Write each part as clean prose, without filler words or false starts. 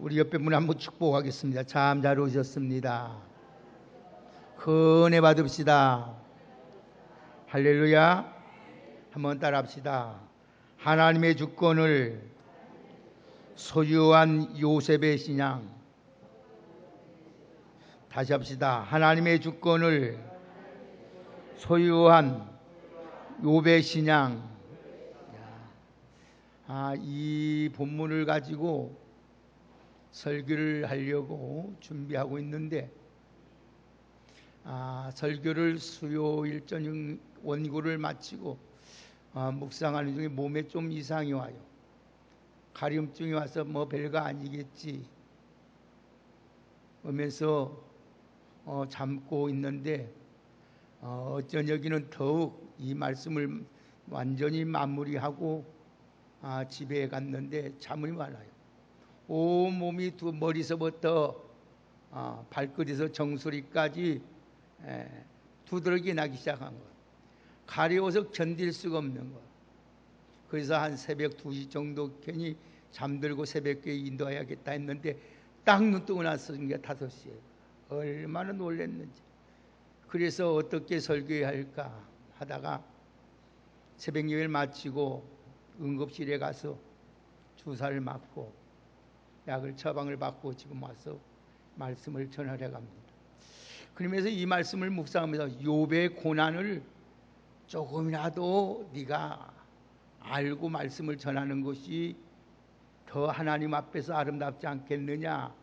우리 옆에 분 한번 축복하겠습니다. 참 잘 오셨습니다. 은혜 받읍시다. 할렐루야. 한번 따라합시다. 하나님의 주권을 소유한 요셉의 신앙. 다시 합시다. 하나님의 주권을 소유한 욥의 신앙. 이 본문을 가지고 설교를 하려고 준비하고 있는데 설교를 수요 일정 원고를 마치고 묵상하는 중에 몸에 좀 이상이 와요. 가려움증이 와서 뭐 별거 아니겠지 하면서 참고 있는데 저녁에는 더욱 이 말씀을 완전히 마무리하고 집에 갔는데 잠이 많아요. 온 몸이 머리서부터 발끝에서 정수리까지 두드러기 나기 시작한 거예요. 가려워서 견딜 수가 없는 거예요. 그래서 한 새벽 2시 정도 괜히 잠들고 새벽교회 인도해야겠다 했는데 딱 눈 뜨고 나서 이게 5시예요. 얼마나 놀랐는지. 그래서 어떻게 설교해야 할까 하다가 새벽 예배를 마치고 응급실에 가서 주사를 맞고 약을 처방을 받고 지금 와서 말씀을 전하려 갑니다. 그러면서 이 말씀을 묵상하면서 욥의 고난을 조금이라도 네가 알고 말씀을 전하는 것이 더 하나님 앞에서 아름답지 않겠느냐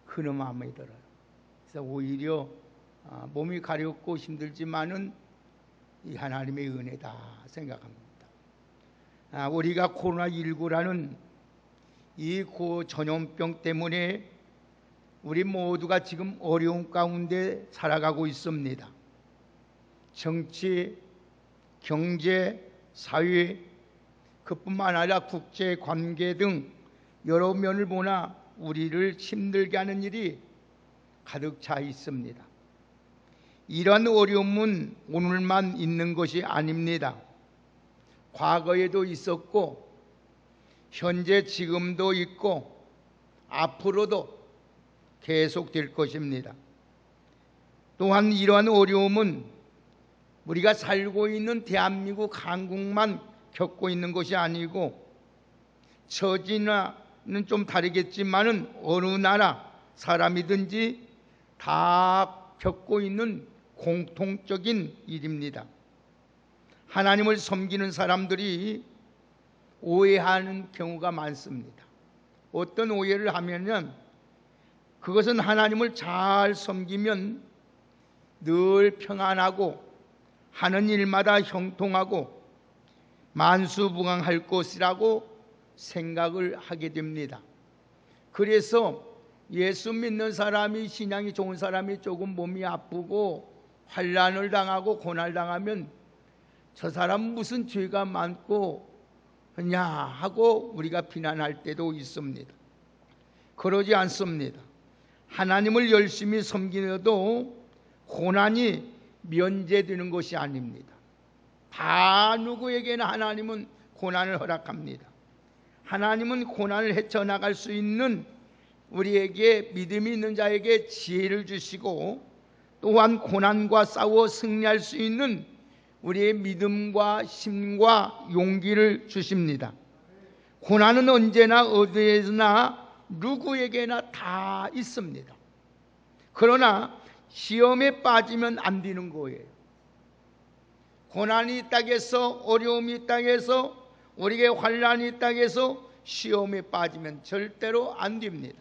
그런 마음이 들어요. 그래서 오히려 몸이 가렵고 힘들지만은 이 하나님의 은혜다 생각합니다. 우리가 코로나19라는 이 전염병 때문에 우리 모두가 지금 어려운 가운데 살아가고 있습니다. 정치, 경제, 사회, 그뿐만 아니라 국제 관계 등 여러 면을 보나 우리를 힘들게 하는 일이 가득 차 있습니다. 이러한 어려움은 오늘만 있는 것이 아닙니다. 과거에도 있었고 현재 지금도 있고 앞으로도 계속될 것입니다. 또한 이러한 어려움은 우리가 살고 있는 대한민국 한국만 겪고 있는 것이 아니고 처지는 좀 다르겠지만은 어느 나라 사람이든지 다 겪고 있는 공통적인 일입니다. 하나님을 섬기는 사람들이 오해하는 경우가 많습니다. 어떤 오해를 하면은 그것은 하나님을 잘 섬기면 늘 평안하고 하는 일마다 형통하고 만수무강할 것이라고 생각을 하게 됩니다. 그래서 예수 믿는 사람이 신앙이 좋은 사람이 조금 몸이 아프고 환난을 당하고 고난을 당하면 저 사람은 무슨 죄가 많고 냐 하고 우리가 비난할 때도 있습니다. 그러지 않습니다. 하나님을 열심히 섬기려도 고난이 면제되는 것이 아닙니다. 다 누구에게나 하나님은 고난을 허락합니다. 하나님은 고난을 헤쳐나갈 수 있는 우리에게 믿음이 있는 자에게 지혜를 주시고 또한 고난과 싸워 승리할 수 있는 우리의 믿음과 힘과 용기를 주십니다. 고난은 언제나 어디에나 누구에게나 다 있습니다. 그러나 시험에 빠지면 안 되는 거예요. 고난이 있다고 해서 어려움이 있다고 해서 우리에게 환난이 있다고 해서 시험에 빠지면 절대로 안 됩니다.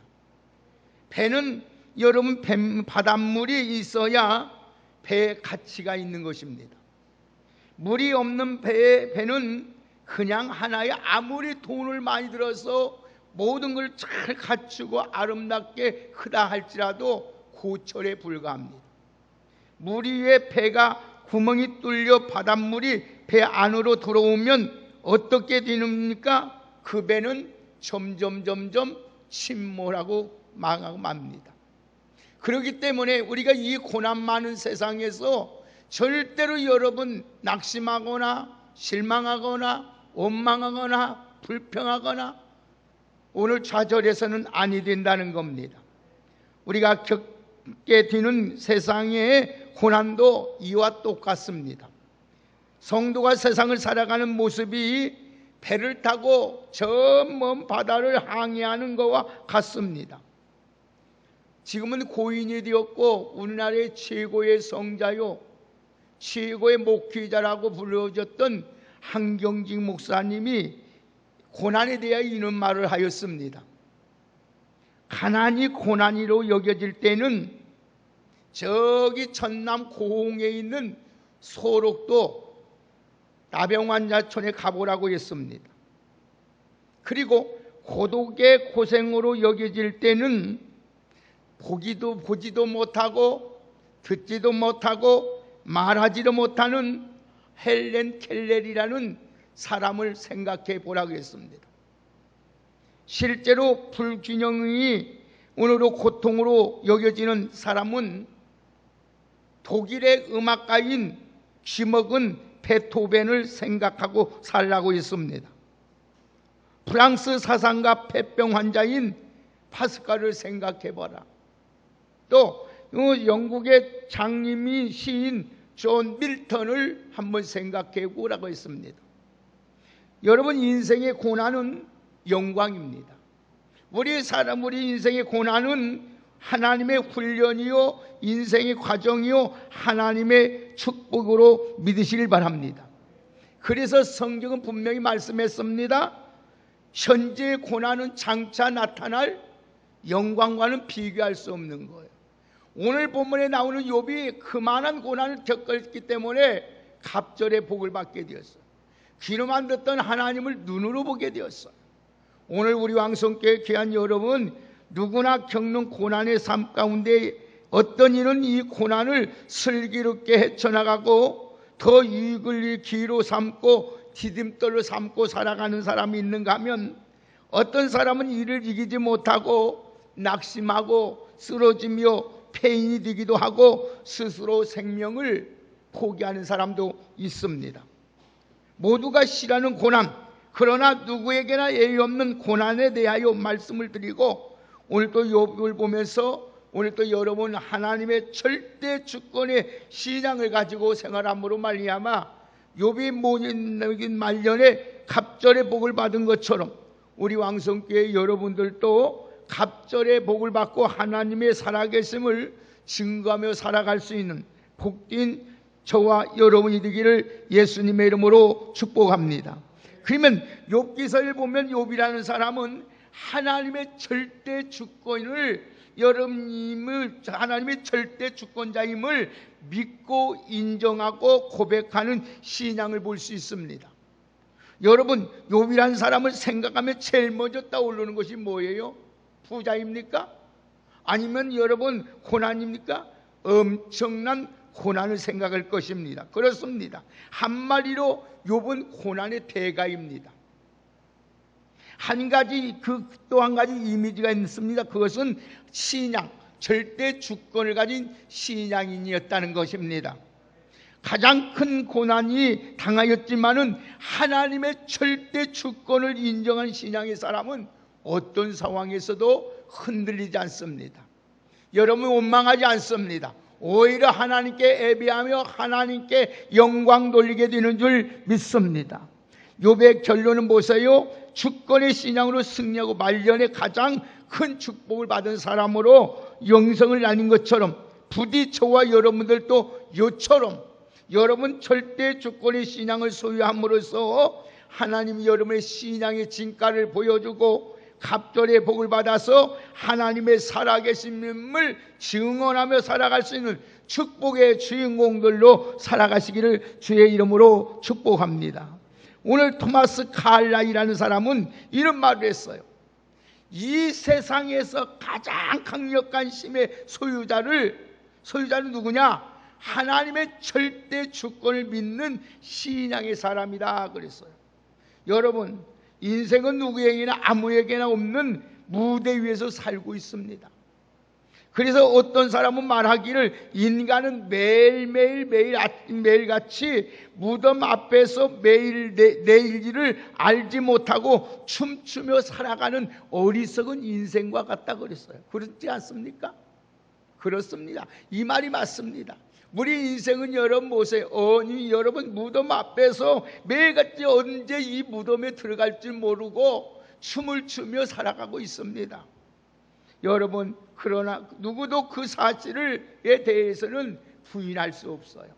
배는 여러분 바닷물이 있어야 배에 가치가 있는 것입니다. 물이 없는 배는 그냥 하나의 아무리 돈을 많이 들어서 모든 걸 잘 갖추고 아름답게 크다 할지라도 고철에 불과합니다. 물 위에 배가 구멍이 뚫려 바닷물이 배 안으로 들어오면 어떻게 되는입니까? 그 배는 점점 침몰하고 망하고 맙니다. 그렇기 때문에 우리가 이 고난 많은 세상에서 절대로 여러분 낙심하거나 실망하거나 원망하거나 불평하거나 오늘 좌절해서는 아니 된다는 겁니다. 우리가 겪게 되는 세상의 고난도 이와 똑같습니다. 성도가 세상을 살아가는 모습이 배를 타고 저 먼 바다를 항해하는 것과 같습니다. 지금은 고인이 되었고 우리나라의 최고의 성자요 최고의 목회자라고 불려졌던 한경직 목사님이 고난에 대하여 이런 말을 하였습니다. 가난이 고난이로 여겨질 때는 저기 전남 고흥에 있는 소록도 나병환자촌에 가보라고 했습니다. 그리고 고독의 고생으로 여겨질 때는 보지도 못하고 듣지도 못하고 말하지도 못하는 헬렌 켈ler이라는 사람을 생각해 보라고 했습니다. 실제로 불균형이 오늘도 고통으로 여겨지는 사람은 독일의 음악가인 귀먹은 베토벤을 생각하고 살라고 했습니다. 프랑스 사상가 폐병 환자인 파스칼을 생각해봐라. 또 영국의 장님이 시인 존 밀턴을 한번 생각해 보라고 했습니다. 여러분, 인생의 고난은 영광입니다. 우리 인생의 고난은 하나님의 훈련이요 인생의 과정이요 하나님의 축복으로 믿으시길 바랍니다. 그래서 성경은 분명히 말씀했습니다. 현재의 고난은 장차 나타날 영광과는 비교할 수 없는 거예요. 오늘 본문에 나오는 욥이 그만한 고난을 겪었기 때문에 갑절의 복을 받게 되었어요. 귀로만 듣던 하나님을 눈으로 보게 되었어요. 오늘 우리 왕성교회 귀한 여러분, 누구나 겪는 고난의 삶 가운데 어떤 이는 이 고난을 슬기롭게 헤쳐나가고 더 유익을 기로 삼고 디딤돌로 삼고 살아가는 사람이 있는가 하면, 어떤 사람은 이를 이기지 못하고 낙심하고 쓰러지며 폐인이 되기도 하고 스스로 생명을 포기하는 사람도 있습니다. 모두가 싫어하는 고난, 그러나 누구에게나 예의 없는 고난에 대하여 말씀을 드리고, 오늘도 욥을 보면서 오늘도 여러분 하나님의 절대 주권의 신앙을 가지고 생활함으로 말미암아 욥이 모진 말년에 갑절의 복을 받은 것처럼 우리 왕성교회 여러분들도 갑절의 복을 받고 하나님의 살아계심을 증거하며 살아갈 수 있는 복된 저와 여러분이 되기를 예수님의 이름으로 축복합니다. 그러면 욥기서를 보면 욥이라는 사람은 하나님의 절대 주권을 하나님의 절대 주권자임을 믿고 인정하고 고백하는 신앙을 볼 수 있습니다. 여러분, 욥이라는 사람을 생각하면 제일 먼저 떠오르는 것이 뭐예요? 부자입니까? 아니면 여러분 고난입니까? 엄청난 고난을 생각할 것입니다. 그렇습니다. 한마디로 욥은 고난의 대가입니다. 또 한 가지 이미지가 있습니다. 그것은 신앙, 절대 주권을 가진 신앙인이었다는 것입니다. 가장 큰 고난이 당하였지만은 하나님의 절대 주권을 인정한 신앙의 사람은 어떤 상황에서도 흔들리지 않습니다. 여러분, 원망하지 않습니다. 오히려 하나님께 예배하며 하나님께 영광 돌리게 되는 줄 믿습니다. 욥의 결론은 보세요. 주권의 신앙으로 승리하고 말년에 가장 큰 축복을 받은 사람으로 영성을 나눈 것처럼, 부디 저와 여러분들도 요처럼 여러분 절대 주권의 신앙을 소유함으로써 하나님이 여러분의 신앙의 진가를 보여주고 갑절의 복을 받아서 하나님의 살아계심을 증언하며 살아갈 수 있는 축복의 주인공들로 살아가시기를 주의 이름으로 축복합니다. 오늘 토마스 칼라이라는 사람은 이런 말을 했어요. 이 세상에서 가장 강력한 힘의 소유자는 누구냐? 하나님의 절대 주권을 믿는 신앙의 사람이다 그랬어요. 여러분, 인생은 누구에게나 아무에게나 없는 무대 위에서 살고 있습니다. 그래서 어떤 사람은 말하기를 인간은 매일같이 무덤 앞에서 매일 내일 일을 알지 못하고 춤추며 살아가는 어리석은 인생과 같다 그랬어요. 그렇지 않습니까? 그렇습니다. 이 말이 맞습니다. 우리 인생은 여러분 무덤 앞에서 매일같이 언제 이 무덤에 들어갈지 모르고 춤을 추며 살아가고 있습니다. 여러분, 그러나 누구도 그 사실에 대해서는 부인할 수 없어요.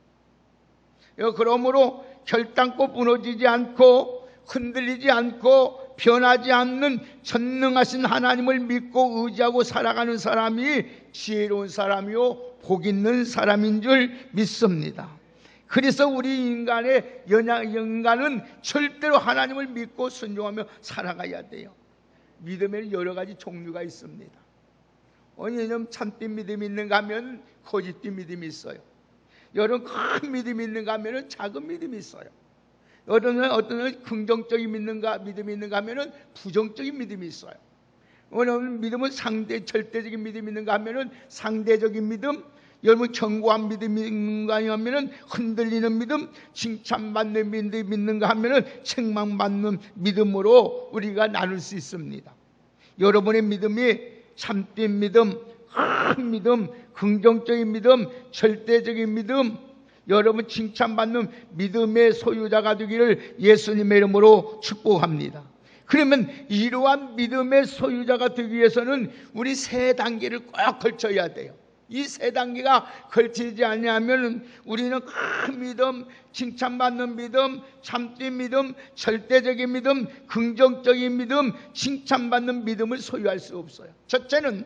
그러므로 결단코 무너지지 않고 흔들리지 않고 변하지 않는 전능하신 하나님을 믿고 의지하고 살아가는 사람이 지혜로운 사람이요 복 있는 사람인 줄 믿습니다. 그래서 우리 인간은 절대로 하나님을 믿고 순종하며 살아가야 돼요. 믿음에는 여러 가지 종류가 있습니다. 왜냐하면 참된 믿음이 있는가 하면 거짓된 믿음이 있어요. 여러분, 큰 믿음이 있는가 하면 작은 믿음이 있어요. 어떤 긍정적인 믿음이 있는가 하면 부정적인 믿음이 있어요. 왜냐하면 믿음은 절대적인 믿음이 있는가 하면 상대적인 믿음, 여러분 견고한 믿음이 있는가 하면 흔들리는 믿음, 칭찬받는 믿음이 있는가 하면 책망받는 믿음으로 우리가 나눌 수 있습니다. 여러분의 믿음이 참된 믿음, 큰 믿음, 긍정적인 믿음, 절대적인 믿음, 여러분 칭찬받는 믿음의 소유자가 되기를 예수님의 이름으로 축복합니다. 그러면 이러한 믿음의 소유자가 되기 위해서는 우리 세 단계를 꼭 걸쳐야 돼요. 이 세 단계가 걸치지 않으면 우리는 큰 믿음, 칭찬받는 믿음, 참된 믿음, 절대적인 믿음, 긍정적인 믿음, 칭찬받는 믿음을 소유할 수 없어요. 첫째는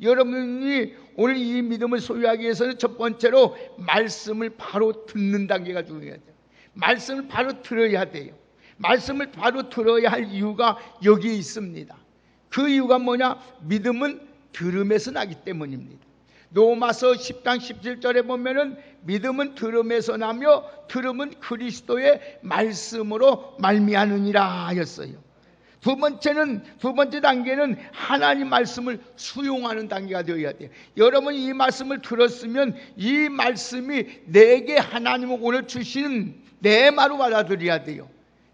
여러분이 오늘 이 믿음을 소유하기 위해서는 첫 번째로 말씀을 바로 듣는 단계가 중요해요. 말씀을 바로 들어야 돼요. 말씀을 바로 들어야 할 이유가 여기에 있습니다. 그 이유가 뭐냐? 믿음은 들음에서 나기 때문입니다. 로마서 10장 17절에 보면은 믿음은 들음에서 나며 들음은 그리스도의 말씀으로 말미암으니라 하였어요. 두 번째 단계는 하나님 말씀을 수용하는 단계가 되어야 돼요. 여러분 이 말씀을 들었으면 이 말씀이 내게 하나님은 오늘 주시는 내 말로 받아들여야 돼요.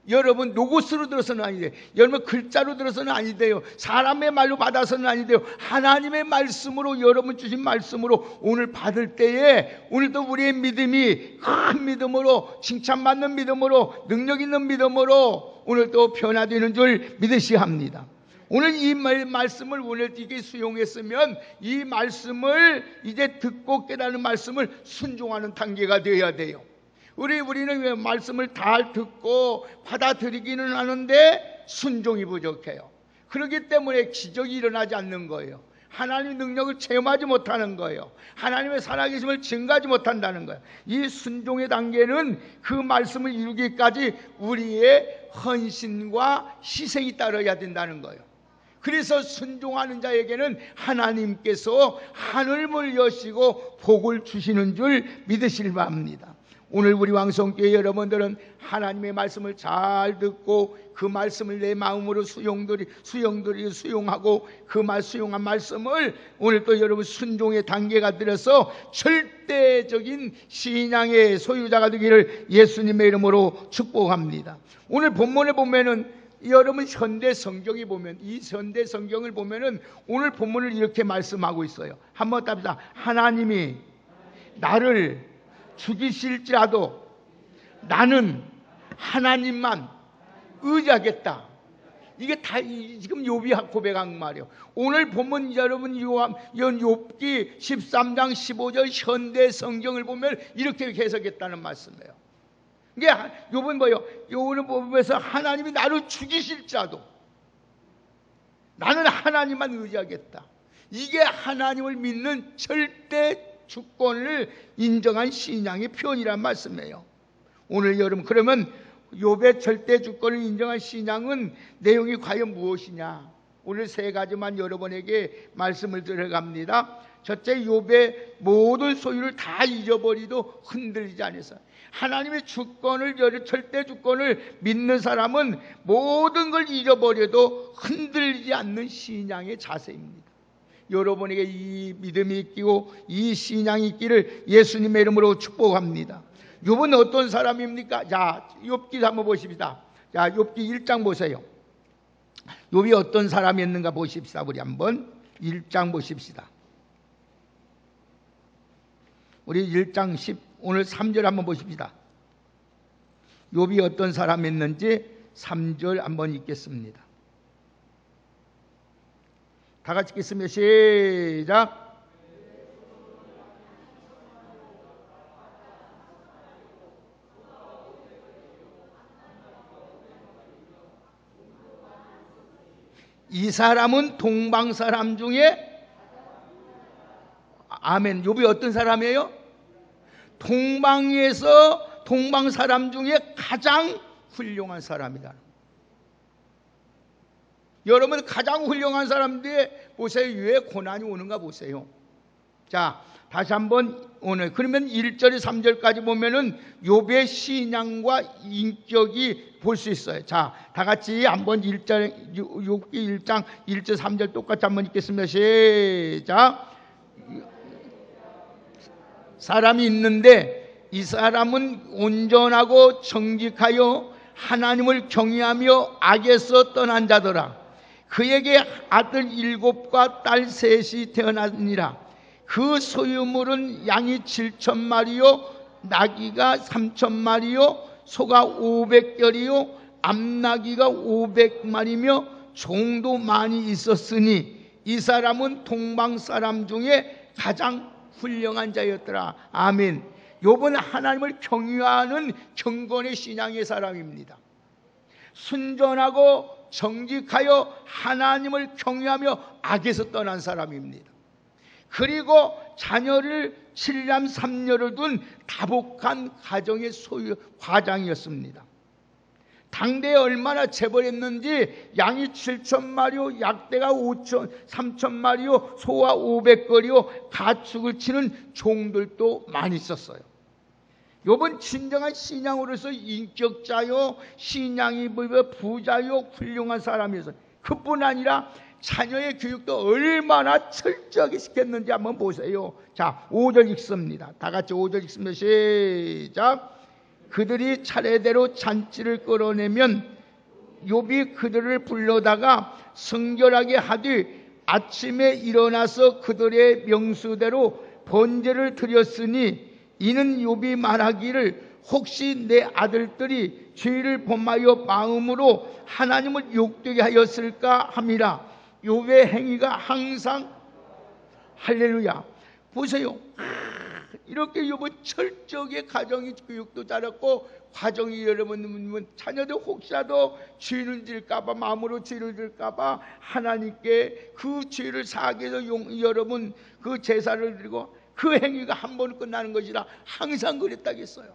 여러분 로고스로 들어서는 아니돼요. 여러분 글자로 들어서는 아니돼요. 사람의 말로 받아서는 아니돼요. 하나님의 말씀으로, 여러분 주신 말씀으로 오늘 받을 때에 오늘도 우리의 믿음이 큰 믿음으로, 칭찬받는 믿음으로, 능력 있는 믿음으로 오늘도 변화되는 줄 믿으셔야 합니다. 오늘 이 말씀을 오늘 이게 수용했으면 이 말씀을 이제 듣고 깨닫는 말씀을 순종하는 단계가 되어야 돼요. 우리는 말씀을 다 듣고 받아들이기는 하는데 순종이 부족해요. 그렇기 때문에 기적이 일어나지 않는 거예요. 하나님의 능력을 체험하지 못하는 거예요. 하나님의 살아계심을 증거하지 못한다는 거예요. 이 순종의 단계는 그 말씀을 이루기까지 우리의 헌신과 희생이 따라야 된다는 거예요. 그래서 순종하는 자에게는 하나님께서 하늘문을 여시고 복을 주시는 줄 믿으실 바입니다. 오늘 우리 왕성교회 여러분들은 하나님의 말씀을 잘 듣고 그 말씀을 내 마음으로 수용하고 그 수용한 말씀을 오늘 또 여러분 순종의 단계가 들어서 절대적인 신앙의 소유자가 되기를 예수님의 이름으로 축복합니다. 오늘 본문에 보면은 여러분 현대 성경이 보면 이 현대 성경을 보면은 오늘 본문을 이렇게 말씀하고 있어요. 한번 답시다. 하나님이 나를 죽이실지라도 나는 하나님만 의지하겠다. 이게 다 지금 욥이 고백한 말이에요. 오늘 본문 여러분 욥기 13장 15절 현대 성경을 보면 이렇게 해석했다는 말씀이에요. 이게 욥은 뭐예요? 욥을 보면서 하나님이 나를 죽이실지라도 나는 하나님만 의지하겠다. 이게 하나님을 믿는 절대 주권을 인정한 신앙의 표현이란 말씀이에요. 오늘 여러분 그러면 욥의 절대 주권을 인정한 신앙은 내용이 과연 무엇이냐? 오늘 세 가지만 여러분에게 말씀을 드려갑니다. 첫째, 욥의 모든 소유를 다 잊어버리도 흔들리지 않아서 하나님의 주권을, 절대 주권을 믿는 사람은 모든 걸 잊어버려도 흔들리지 않는 신앙의 자세입니다. 여러분에게 이 믿음이 있고 이 신앙이 있기를 예수님의 이름으로 축복합니다. 욥은 어떤 사람입니까? 자, 욥기 한번 보십시다. 자, 욥기 1장 보세요. 욥이 어떤 사람이었는가 보십시다. 우리 한번 1장 보십시다. 우리 1장 10 오늘 3절 한번 보십시다. 욥이 어떤 사람이었는지 3절 한번 읽겠습니다. 다 같이 읽겠습니다. 시작. 이 사람은 동방 사람 중에 아멘. 욥이 어떤 사람이에요? 동방에서 동방 사람 중에 가장 훌륭한 사람이다. 여러분 가장 훌륭한 사람들이 보세요. 왜 고난이 오는가 보세요. 자, 다시 한번 오늘 그러면 1절에 3절까지 보면은 욥의 신앙과 인격이 볼 수 있어요. 자, 다 같이 한번 1절 욥기 1장 1절 3절 똑같이 한번 읽겠습니다. 시작. 사람이 있는데 이 사람은 온전하고 정직하여 하나님을 경외하며 악에서 떠난 자더라. 그에게 아들 7과 딸 3이 태어나니라. 그 소유물은 양이 7,000마리요 나귀가 3,000마리요 소가 500결이요 암나귀가 500마리며 종도 많이 있었으니 이 사람은 동방 사람 중에 가장 훌륭한 자였더라. 아멘. 욥은 하나님을 경외하는 경건의 신앙의 사람입니다. 순전하고 정직하여 하나님을 경외하며 악에서 떠난 사람입니다. 그리고 자녀를 7남 3녀를 둔 다복한 가정의 과장이었습니다. 당대에 얼마나 재벌했는지 양이 7,000마리요 약대가 3,000마리요 소와 500거리요 가축을 치는 종들도 많이 있었어요. 욥은 진정한 신앙으로서 인격자요 신앙이 부자요 훌륭한 사람이었어요. 그뿐 아니라 자녀의 교육도 얼마나 철저하게 시켰는지 한번 보세요. 자, 5절 읽습니다. 다 같이 5절 읽습니다. 시작. 그들이 차례대로 잔치를 끌어내면 욥이 그들을 불러다가 성결하게 하되 아침에 일어나서 그들의 명수대로 번제를 드렸으니 이는 욥이 말하기를 혹시 내 아들들이 죄를 범하여 마음으로 하나님을 욕되게 하였을까 함이라. 욥의 행위가 항상 할렐루야. 보세요. 이렇게 욥은 철저하게 가정이 교육도 잘했고 가정이 여러분 자녀들 혹시라도 죄를 질까봐 마음으로 죄를 질까봐 하나님께 그 죄를 사하기 위해서 여러분 그 제사를 드리고 그 행위가 한 번 끝나는 것이라 항상 그랬다겠어요.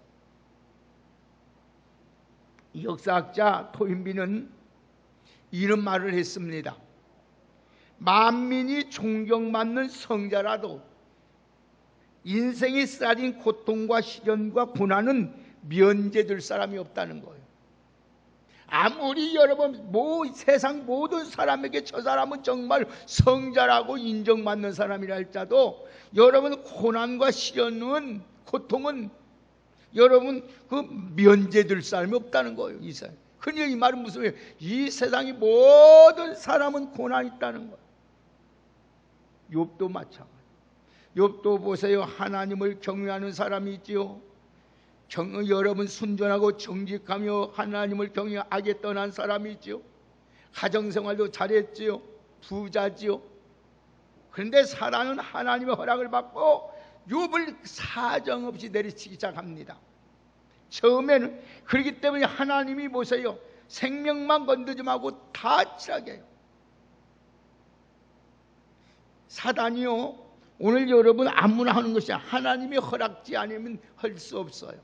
역사학자 토인비는 이런 말을 했습니다. 만민이 존경받는 성자라도 인생이 쌓인 고통과 시련과 고난은 면제될 사람이 없다는 거예요. 아무리 여러분 세상 모든 사람에게 저 사람은 정말 성자라고 인정받는 사람이라 할지라도 여러분 고난과 시련은 고통은 여러분 그 면제될 사람이 없다는 거예요. 이 세상. 그러니까 이 말은 무슨 말이에요? 이 세상의 모든 사람은 고난이 있다는 거예요. 욥도 마찬가지. 욥도 보세요. 하나님을 경외하는 사람이 있지요. 여러분 순전하고 정직하며 하나님을 경외하여 악에 떠난 사람이 있지요. 가정생활도 잘했지요. 부자지요. 그런데 사람은 하나님의 허락을 받고 욥을 사정없이 내리치기 시작합니다. 처음에는 그렇기 때문에 하나님이 보세요. 생명만 건드지 말고 다 치라게 해요. 사단이요. 오늘 여러분 아무나 하는 것이 하나님이 허락지 않으면 할 수 없어요.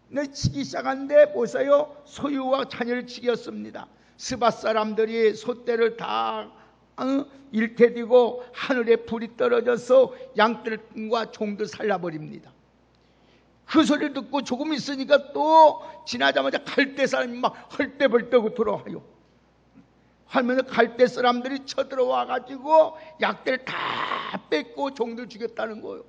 내 치기 시작한데 보세요. 소유와 자녀를 치겼습니다. 스밧 사람들이 솥대를 다 일태되고 하늘에 불이 떨어져서 양들과 종들 살라버립니다. 그 소리를 듣고 조금 있으니까 또 지나자마자 갈대 사람이 막 헐떼벌떡 들어와요. 하면 갈대 사람들이 쳐들어와 가지고 약대를 다 뺏고 종들 죽였다는 거예요.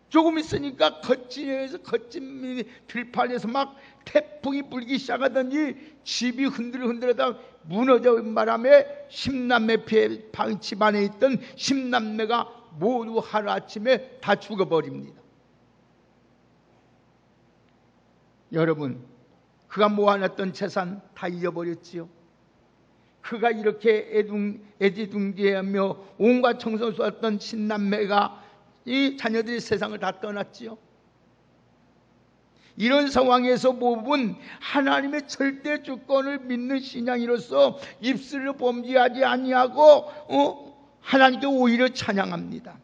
조금 있으니까 거친 들판에서 막 태풍이 불기 시작하더니 집이 흔들흔들하다 무너져 바람에 10남매 집안에 있던 10남매가 모두 하루아침에 다 죽어버립니다. 여러분, 그가 모아놨던 재산 다 잃어버렸지요. 그가 이렇게 애지중지하며 온갖 청소 쏘았던 10남매가 이 자녀들이 세상을 다 떠났지요. 이런 상황에서 몹은 하나님의 절대 주권을 믿는 신앙인으로서 입술로 범죄하지 아니하고 하나님께 오히려 찬양합니다.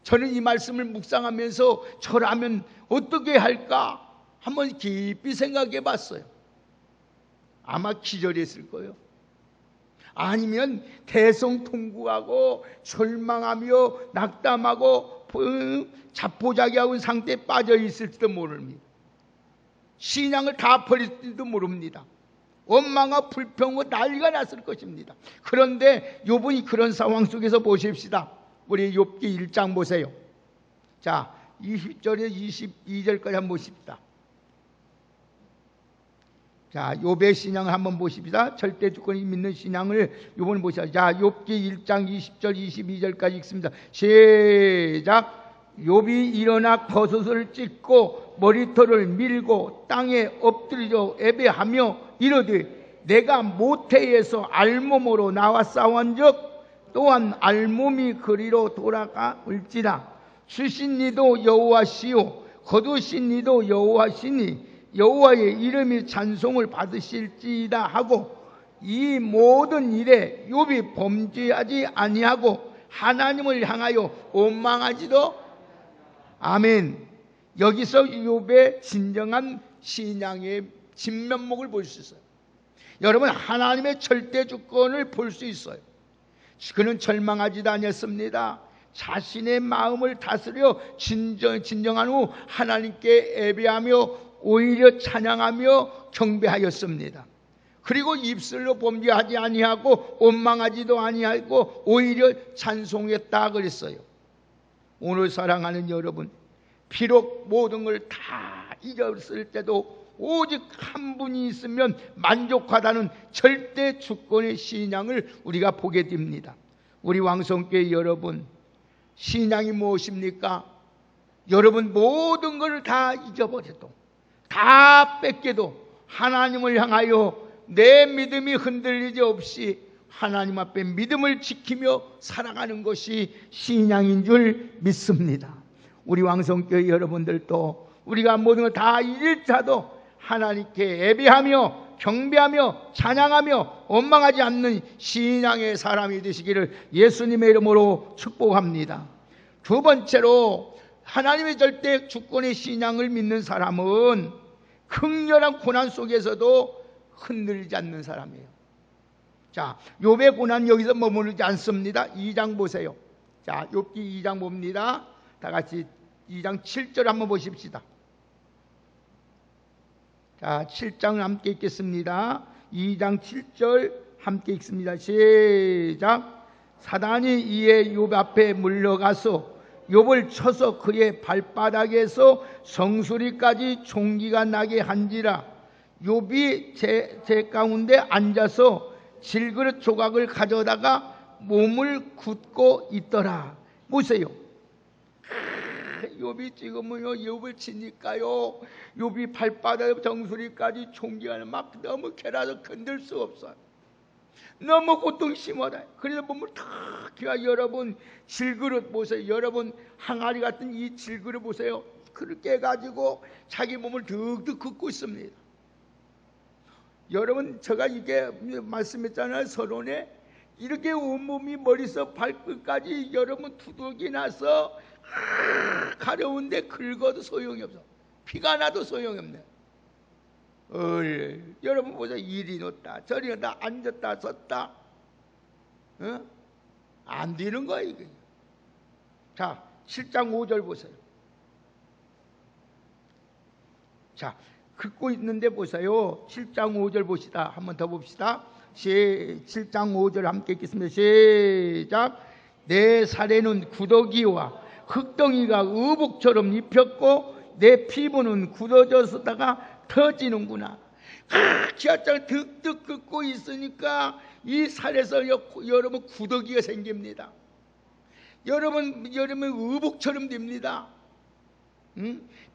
저는 이 말씀을 묵상하면서 저라면 어떻게 할까 한번 깊이 생각해 봤어요. 아마 기절했을 거예요. 아니면 대성통곡하고 절망하며 낙담하고 자포자기하고 상태에 빠져 있을지도 모릅니다. 신앙을 다 버릴지도 모릅니다. 원망과 불평과 난리가 났을 것입니다. 그런데 욥이 그런 상황 속에서 보십시다. 우리 욥기 1장 보세요. 자, 20절에서 22절까지 한번 보십시다. 자, 욥의 신앙을 한번 보십시다. 절대 주권이 믿는 신앙을 욥을 보시다. 자, 욥기 1장 20절 22절까지 읽습니다. 시작. 욥이 일어나 겉옷을 찢고 머리털을 밀고 땅에 엎드려 애배하며 이르되 내가 모태에서 알몸으로 나와 싸운즉 또한 알몸이 그리로 돌아가 올지라. 주신 이도 여호와시요 거두신 이도 여호와시니 여호와의 이름이 찬송을 받으실지이다 하고 이 모든 일에 욥이 범죄하지 아니하고 하나님을 향하여 원망하지도. 아멘. 여기서 욥의 진정한 신앙의 진면목을 볼 수 있어요. 여러분, 하나님의 절대 주권을 볼 수 있어요. 그는 절망하지도 않았습니다. 자신의 마음을 다스려 진정한 후 하나님께 예배하며 오히려 찬양하며 경배하였습니다. 그리고 입술로 범죄하지 아니하고 원망하지도 아니하고 오히려 찬송했다 그랬어요. 오늘 사랑하는 여러분, 비록 모든 걸 다 잊었을 때도 오직 한 분이 있으면 만족하다는 절대 주권의 신앙을 우리가 보게 됩니다. 우리 왕성교회 여러분, 신앙이 무엇입니까? 여러분 모든 걸 다 잊어버려도 다 뺏겨도 하나님을 향하여 내 믿음이 흔들리지 없이 하나님 앞에 믿음을 지키며 살아가는 것이 신앙인 줄 믿습니다. 우리 왕성교회 여러분들도 우리가 모든 걸 다 잃을지라도 하나님께 예배하며 경배하며 찬양하며 원망하지 않는 신앙의 사람이 되시기를 예수님의 이름으로 축복합니다. 두 번째로, 하나님의 절대 주권의 신앙을 믿는 사람은 극렬한 고난 속에서도 흔들리지 않는 사람이에요. 자, 욥의 고난 여기서 머무르지 않습니다. 2장 보세요. 자, 욥기 2장 봅니다. 다 같이 2장 7절 한번 보십시다. 자, 7장을 함께 읽겠습니다. 2장 7절 함께 읽습니다. 시작. 사단이 이에 욥 앞에 물러가서 욥을 쳐서 그의 발바닥에서 성소리까지 총기가 나게 한지라. 욥이 제 가운데 앉아서 질그릇 조각을 가져다가 몸을 굽고 있더라. 보세요. 욥이 지금은요, 욥을 치니까요, 욥이 발바닥에 정수리까지 총기가 막 너무 괴라서 건들 수 없어요. 너무 고통 심하다. 그래서 몸을 탁 기가. 여러분 질그릇 보세요. 여러분 항아리 같은 이 질그릇 보세요. 그렇게 해가지고 자기 몸을 득득 긋고 있습니다. 여러분, 제가 이게 말씀했잖아요. 서론에 이렇게 온몸이 머리서 발끝까지 여러분 두둑이 나서 가려운데 긁어도 소용이 없어. 피가 나도 소용이 없네. 여러분 보세요. 이리 놓다 저리 놓다 앉았다 섰다, 안 되는 거야 이게. 자, 7장 5절 보세요. 자, 긁고 있는데 보세요. 7장 5절 봅시다. 한 번 더 봅시다. 7장 5절 함께 읽겠습니다. 시작. 내 살에는 구더기와 흙덩이가 의복처럼 입혔고 내 피부는 굳어져서다가 터지는구나. 기아장을 득득 긋고 있으니까 이 살에서 여러분 구더기가 생깁니다. 여러분 의복처럼 됩니다.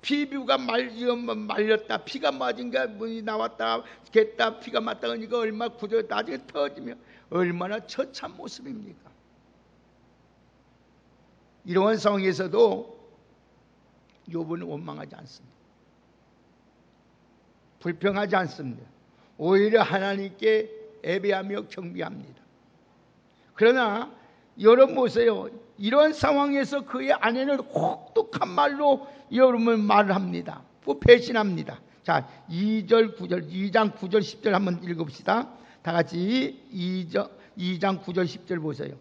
피부가 말렸다, 피가 맞은가 나왔다, 겠다, 피가 맞다 그러니까 얼마나 굳어 나중에 터지면 얼마나 처참한 모습입니까? 이러한 상황에서도 욥은 원망하지 않습니다. 불평하지 않습니다. 오히려 하나님께 예배하며 경배합니다. 그러나 여러분 보세요. 이런 상황에서 그의 아내는 혹독한 말로 여러분 말을 합니다. 배신합니다. 자, 2장 9절 10절 한번 읽어봅시다. 다 같이 2장 9절 10절 보세요.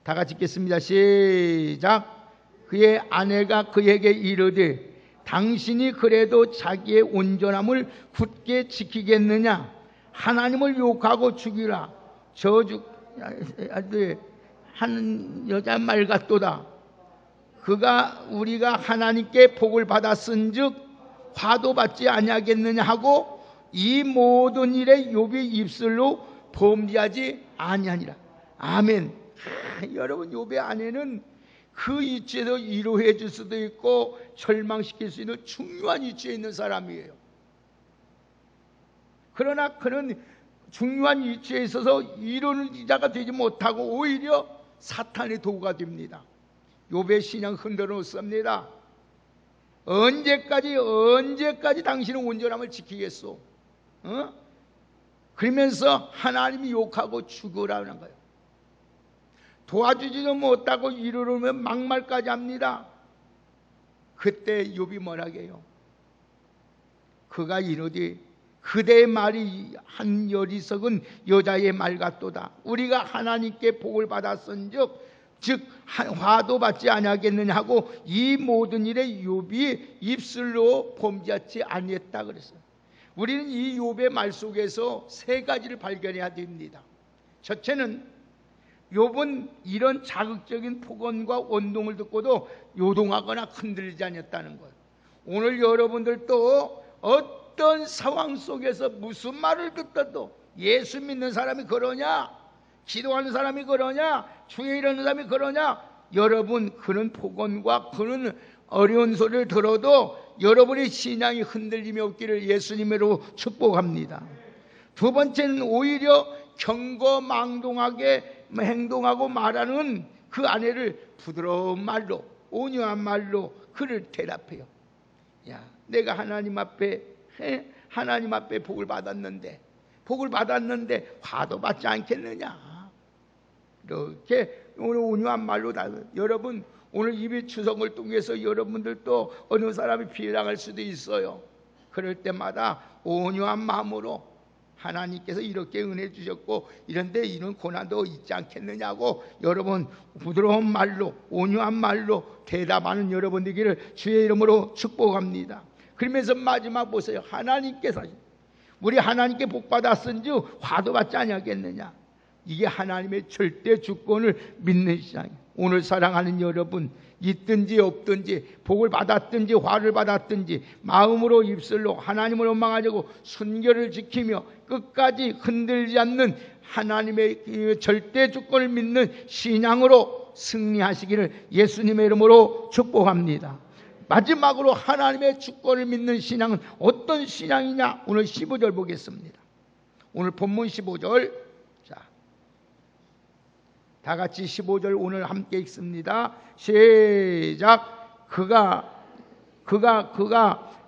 다 같이 읽겠습니다. 시작. 그의 아내가 그에게 이르되 당신이 그래도 자기의 온전함을 굳게 지키겠느냐? 하나님을 욕하고 죽이라. 하는 여자 말 같도다. 그가 우리가 하나님께 복을 받았은즉 화도 받지 아니하겠느냐 하고 이 모든 일에 욥이 입술로 범죄하지 아니하니라. 아멘. 여러분 욥의 아내는 그 위치에서 위로해 줄 수도 있고 절망시킬 수 있는 중요한 위치에 있는 사람이에요. 그러나 그는 중요한 위치에 있어서 위로는 자가 되지 못하고 오히려 사탄의 도구가 됩니다. 욥의 신앙 흔들어 놓습니다. 언제까지 당신은 온전함을 지키겠소? 그러면서 하나님이 욕하고 죽으라는 거예요. 도와주지도 못하고 이르르면 막말까지 합니다. 그때 욥이 뭐라게요? 그가 이르되 그대의 말이 한 여리석은 여자의 말 같도다. 우리가 하나님께 복을 받았은즉 즉 화도 받지 아니하겠느냐 하고 이 모든 일에 욥이 입술로 범죄하지 아니했다 그랬어요. 우리는 이 욥의 말 속에서 세 가지를 발견해야 됩니다. 첫째는 욥은 이런 자극적인 폭언과 원동을 듣고도 요동하거나 흔들리지 않았다는 것. 오늘 여러분들도 어떤 상황 속에서 무슨 말을 듣더라도 예수 믿는 사람이 그러냐, 기도하는 사람이 그러냐, 주에 이르는 사람이 그러냐, 여러분 그런 폭언과 그런 어려운 소리를 들어도 여러분의 신앙이 흔들림이 없기를 예수님으로 축복합니다. 두 번째는 오히려 경거망동하게 행동하고 말하는 그 아내를 부드러운 말로, 온유한 말로 그를 대답해요. 야, 내가 하나님 앞에 복을 받았는데 화도 받지 않겠느냐? 이렇게 오늘 온유한 말로 여러분 오늘 이번 추석을 통해서 여러분들도 어느 사람이 비난할 수도 있어요. 그럴 때마다 온유한 마음으로 하나님께서 이렇게 은혜 주셨고 이런데 이런 고난도 있지 않겠느냐고 여러분 부드러운 말로 온유한 말로 대답하는 여러분 되기를 주의 이름으로 축복합니다. 그러면서 마지막 보세요. 하나님께서 우리 하나님께 복 받았은즉 화도 받지 아니하겠느냐. 이게 하나님의 절대 주권을 믿는 신앙이에요. 오늘 사랑하는 여러분, 있든지 없든지 복을 받았든지 화를 받았든지 마음으로 입술로 하나님을 원망하려고 순결을 지키며 끝까지 흔들지 않는 하나님의 절대 주권을 믿는 신앙으로 승리하시기를 예수님의 이름으로 축복합니다. 마지막으로 하나님의 주권을 믿는 신앙은 어떤 신앙이냐? 오늘 15절 보겠습니다. 오늘 본문 15절. 다 같이 15절 오늘 함께 읽습니다. 시작. 그가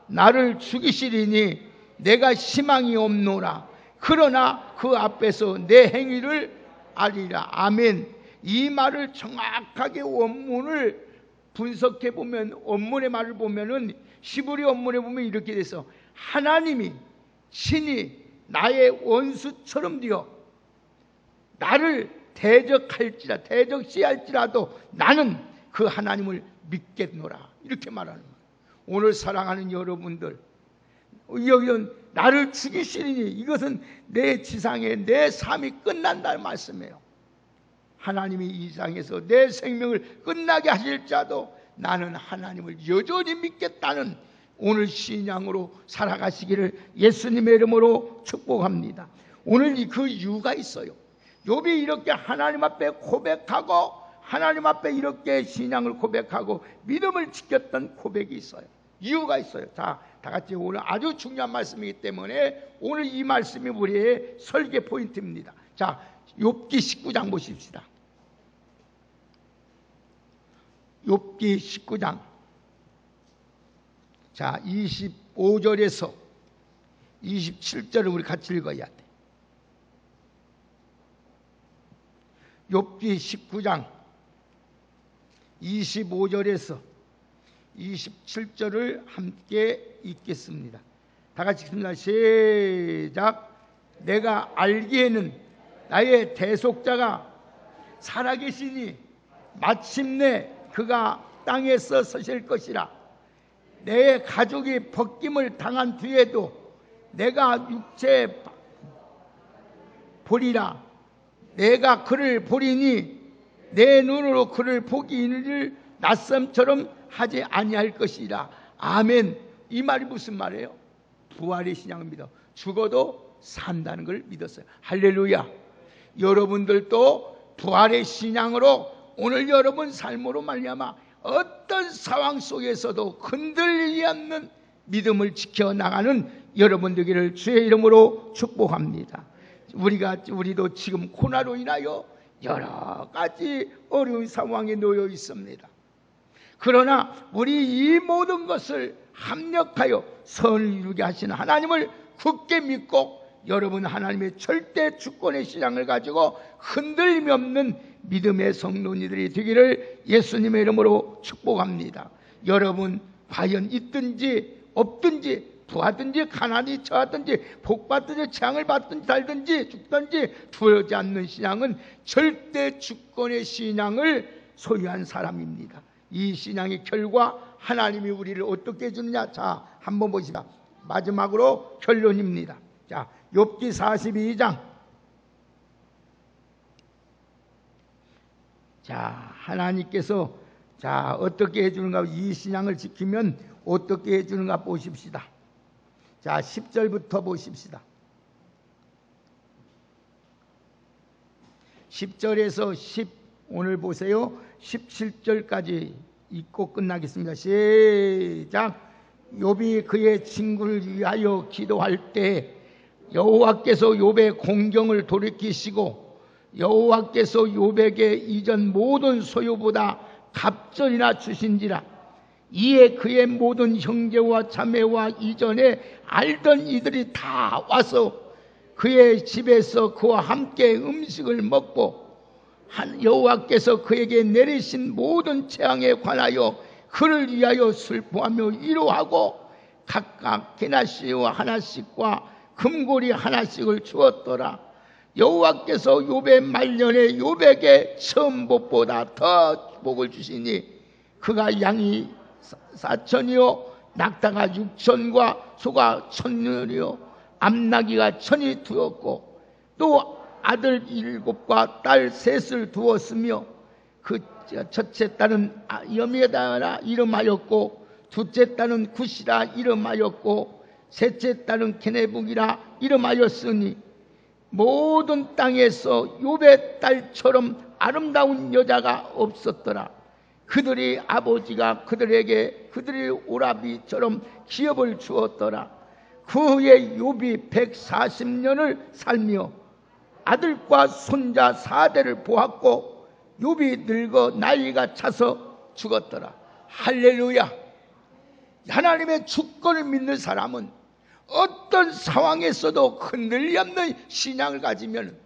나를 죽이시리니 내가 희망이 없노라. 그러나 그 앞에서 내 행위를 알리라. 아멘. 이 말을 정확하게 원문을 분석해 보면, 원문의 말을 보면은 히브리 원문에 보면 이렇게 돼서 하나님이 신이 나의 원수처럼 되어 나를 대적시할지라도 나는 그 하나님을 믿겠노라. 이렇게 말하는 거예요. 오늘 사랑하는 여러분들, 여기는 나를 죽이시리니 이것은 내 지상에 내 삶이 끝난다는 말씀이에요. 하나님이 이 세상에서 내 생명을 끝나게 하실지라도 나는 하나님을 여전히 믿겠다는 오늘 신앙으로 살아가시기를 예수님의 이름으로 축복합니다. 오늘 그 이유가 있어요. 욥이 이렇게 하나님 앞에 고백하고 하나님 앞에 이렇게 신앙을 고백하고 믿음을 지켰던 고백이 있어요. 이유가 있어요. 자, 다 같이 오늘 아주 중요한 말씀이기 때문에 오늘 이 말씀이 우리의 설계 포인트입니다. 자, 욥기 19장 보십시다. 욥기 19장. 자, 25절에서 27절을 우리 같이 읽어야 돼. 욥기 19장 25절에서 27절을 함께 읽겠습니다. 다 같이 읽습니다. 시작. 내가 알기에는 나의 대속자가 살아계시니 마침내 그가 땅에서 서실 것이라. 내 가족이 벗김을 당한 뒤에도 내가 육체 보리라. 내가 그를 보리니 내 눈으로 그를 보기를 낯섦처럼 하지 아니할 것이라. 아멘. 이 말이 무슨 말이에요? 부활의 신앙을 믿어 죽어도 산다는 걸 믿었어요. 할렐루야. 여러분들도 부활의 신앙으로 오늘 여러분 삶으로 말미암아 어떤 상황 속에서도 흔들리지 않는 믿음을 지켜나가는 여러분 되기를 주의 이름으로 축복합니다. 우리도 지금 코로나로 인하여 여러 가지 어려운 상황에 놓여 있습니다. 그러나 우리 이 모든 것을 합력하여 선을 이루게 하시는 하나님을 굳게 믿고 여러분 하나님의 절대 주권의 신앙을 가지고 흔들림이 없는 믿음의 성도님들이 되기를 예수님의 이름으로 축복합니다. 여러분 과연 있든지 없든지 부하든지 가난이 처하든지 복받든지 재앙을 받든지 살든지 죽든지 두려워하지 않는 신앙은 절대 주권의 신앙을 소유한 사람입니다. 이 신앙의 결과 하나님이 우리를 어떻게 해주느냐. 자, 한번 보시다. 마지막으로 결론입니다. 자, 욥기 42장. 자, 하나님께서 자 어떻게 해주는가, 이 신앙을 지키면 어떻게 해주는가 보십시다. 자, 10절부터 보십시다. 10절에서 오늘 보세요. 17절까지 읽고 끝나겠습니다. 시작. 욥이 그의 친구를 위하여 기도할 때 여호와께서 욥의 공경을 돌이키시고 여호와께서 욥에게 이전 모든 소유보다 갑절이나 주신지라. 이에 그의 모든 형제와 자매와 이전에 알던 이들이 다 와서 그의 집에서 그와 함께 음식을 먹고 여호와께서 그에게 내리신 모든 재앙에 관하여 그를 위하여 슬퍼하며 위로하고 각각 게나시와 하나씩과 금고리 하나씩을 주었더라. 여호와께서 욥의 말년에 욥에게 처음 것보다 더 복을 주시니 그가 양이 4천이요 낙타가 6천과 소가 1,000이요 암나귀가 1,000이 두었고 또 아들 7과 딸 3을 두었으며 그 첫째 딸은 여미에다라 이름하였고 둘째 딸은 굿이라 이름하였고 셋째 딸은 게네북이라 이름하였으니 모든 땅에서 욥의 딸처럼 아름다운 여자가 없었더라. 그들이 아버지가 그들에게 그들의 오라비처럼 기업을 주었더라. 그 후에 욥이 140년을 살며 아들과 손자 4대를 보았고 욥이 늙어 나이가 차서 죽었더라. 할렐루야. 하나님의 주권을 믿는 사람은 어떤 상황에서도 흔들림 없는 신앙을 가지면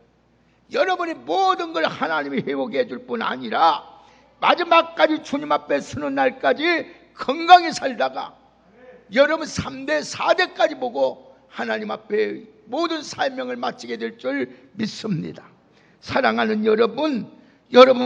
여러분이 모든 걸 하나님이 회복해 줄 뿐 아니라 마지막까지 주님 앞에 서는 날까지 건강히 살다가 여러분 3대 4대까지 보고 하나님 앞에 모든 사명을 마치게 될 줄 믿습니다. 사랑하는 여러분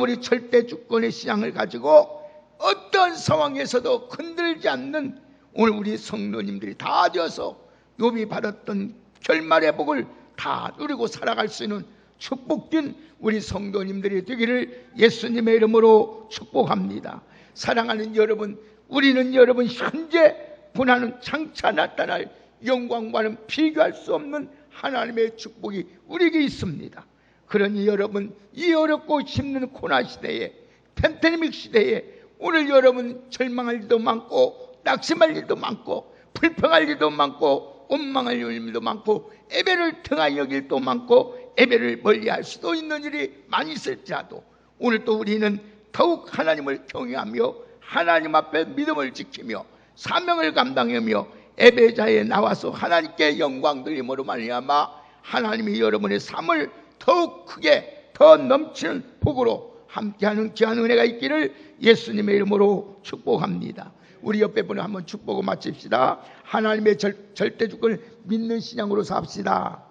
우리 절대 주권의 신앙을 가지고 어떤 상황에서도 흔들지 않는 오늘 우리 성도님들이 다 되어서 욥이 받았던 결말의 복을 다 누리고 살아갈 수 있는 축복된 우리 성도님들이 되기를 예수님의 이름으로 축복합니다. 사랑하는 여러분, 우리는 여러분 현재 고난은 장차 나타날 영광과는 비교할 수 없는 하나님의 축복이 우리에게 있습니다. 그러니 여러분, 이 어렵고 힘든 고난 시대에, 팬데믹 시대에 오늘 여러분 절망할 일도 많고 낙심할 일도 많고 불평할 일도 많고 원망할 일도 많고 예배를 등한히 여길 일도 많고 예배를 멀리할 수도 있는 일이 많이 있을지라도 오늘 또 우리는 더욱 하나님을 경외하며 하나님 앞에 믿음을 지키며 사명을 감당하며 예배자에 나와서 하나님께 영광 돌림으로 말미암아 하나님이 여러분의 삶을 더욱 크게 더 넘치는 복으로 함께하는 귀한 은혜가 있기를 예수님의 이름으로 축복합니다. 우리 옆에 분을 한번 축복을 마칩시다. 하나님의 절대 주권을 믿는 신앙으로 삽시다.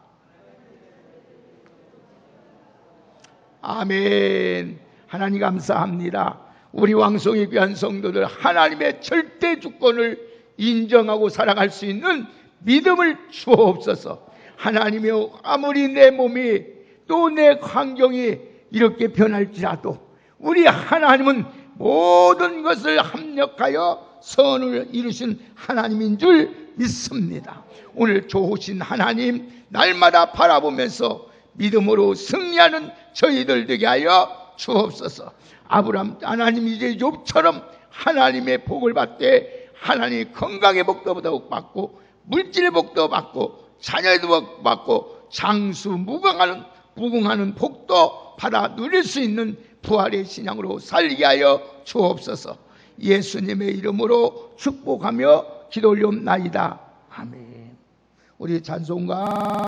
아멘. 하나님 감사합니다. 우리 왕성의 귀한 성도들 하나님의 절대 주권을 인정하고 살아갈 수 있는 믿음을 주옵소서. 하나님이여, 아무리 내 몸이 또 내 환경이 이렇게 변할지라도 우리 하나님은 모든 것을 합력하여 선을 이루신 하나님인 줄 믿습니다. 오늘 좋으신 하나님 날마다 바라보면서 믿음으로 승리하는 저희들 되게 하여 주옵소서. 아브라함 하나님 이제 욥처럼 하나님의 복을 받되 하나님 건강의 복도 더욱 받고 물질의 복도 받고 자녀의 복도 받고 장수 무궁하는 복도 받아 누릴 수 있는 부활의 신앙으로 살게 하여 주옵소서. 예수님의 이름으로 축복하며 기도 올리옵나이다. 아멘. 우리 찬송가